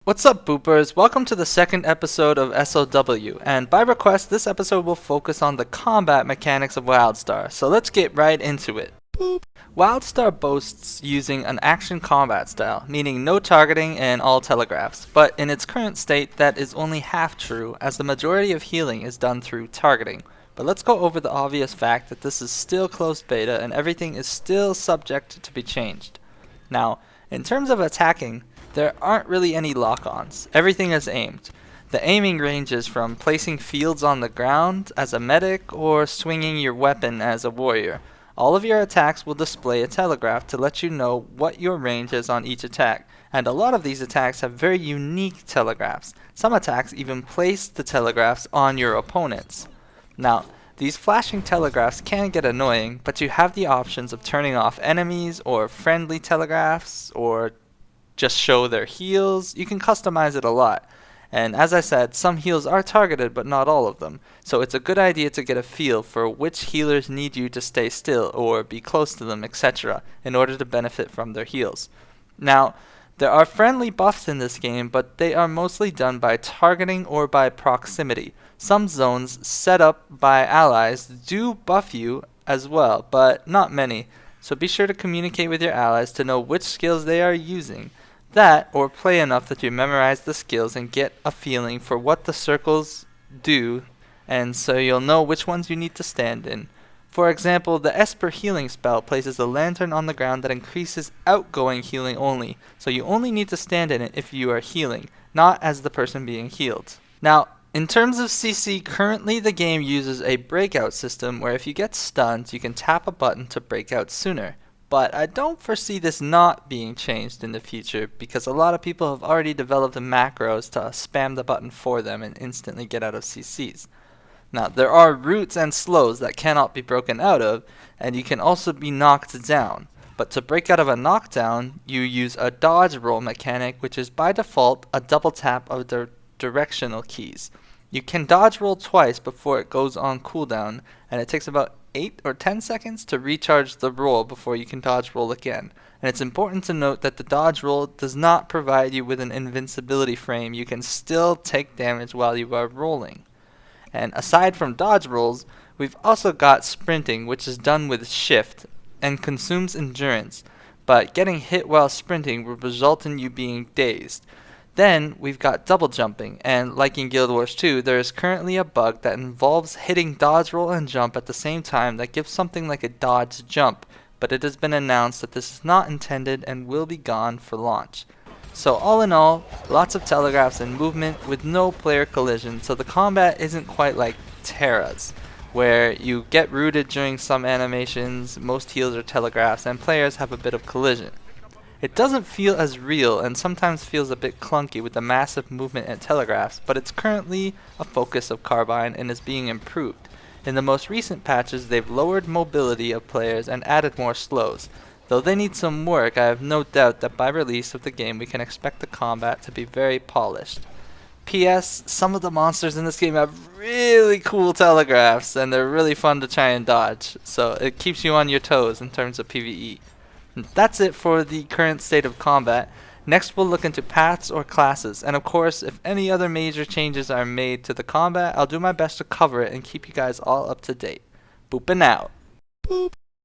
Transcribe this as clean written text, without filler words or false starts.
What's up, boopers? Welcome to the second episode of SoW, and by request, this episode will focus on the combat mechanics of Wildstar, so let's get right into it. Boop. Wildstar boasts using an action combat style, meaning no targeting and all telegraphs, but in its current state that is only half true, as the majority of healing is done through targeting. But let's go over the obvious fact that this is still closed beta and everything is still subject to be changed. Now, in terms of attacking, there aren't really any lock-ons. Everything is aimed. The aiming ranges from placing fields on the ground as a medic or swinging your weapon as a warrior. All of your attacks will display a telegraph to let you know what your range is on each attack, and a lot of these attacks have very unique telegraphs. Some attacks even place the telegraphs on your opponents. Now, these flashing telegraphs can get annoying, but you have the options of turning off enemies or friendly telegraphs or just show their heals. You can customize it a lot. And as I said, some heals are targeted, but not all of them. So it's a good idea to get a feel for which healers need you to stay still or be close to them, etc., in order to benefit from their heals. Now, there are friendly buffs in this game, but they are mostly done by targeting or by proximity. Some zones set up by allies do buff you as well, but not many. So be sure to communicate with your allies to know which skills they are using. That, or play enough that you memorize the skills and get a feeling for what the circles do, and so you'll know which ones you need to stand in. For example, the Esper healing spell places a lantern on the ground that increases outgoing healing only, so you only need to stand in it if you are healing, not as the person being healed. Now, in terms of CC, currently the game uses a breakout system where if you get stunned, you can tap a button to break out sooner. But I don't foresee this not being changed in the future because a lot of people have already developed the macros to spam the button for them and instantly get out of CCs. Now, there are roots and slows that cannot be broken out of, and you can also be knocked down. But to break out of a knockdown, you use a dodge roll mechanic, which is by default a double tap of the directional keys. You can dodge roll twice before it goes on cooldown, and it takes about 8 or 10 seconds to recharge the roll before you can dodge roll again. And it's important to note that the dodge roll does not provide you with an invincibility frame. You can still take damage while you are rolling. And aside from dodge rolls, we've also got sprinting, which is done with shift and consumes endurance, but getting hit while sprinting will result in you being dazed. Then we've got double jumping, and like in Guild Wars 2, there is currently a bug that involves hitting dodge roll and jump at the same time that gives something like a dodge jump, but it has been announced that this is not intended and will be gone for launch. So all in all, lots of telegraphs and movement with no player collision, so the combat isn't quite like Terra's, where you get rooted during some animations, most heals are telegraphs, and players have a bit of collision. It doesn't feel as real and sometimes feels a bit clunky with the massive movement and telegraphs, but it's currently a focus of Carbine and is being improved. In the most recent patches, they've lowered mobility of players and added more slows. Though they need some work, I have no doubt that by release of the game we can expect the combat to be very polished. P.S. Some of the monsters in this game have really cool telegraphs and they're really fun to try and dodge, so it keeps you on your toes in terms of PvE. That's it for the current state of combat. Next we'll look into paths or classes, and of course if any other major changes are made to the combat, I'll do my best to cover it and keep you guys all up to date. Boopin' out. Boop.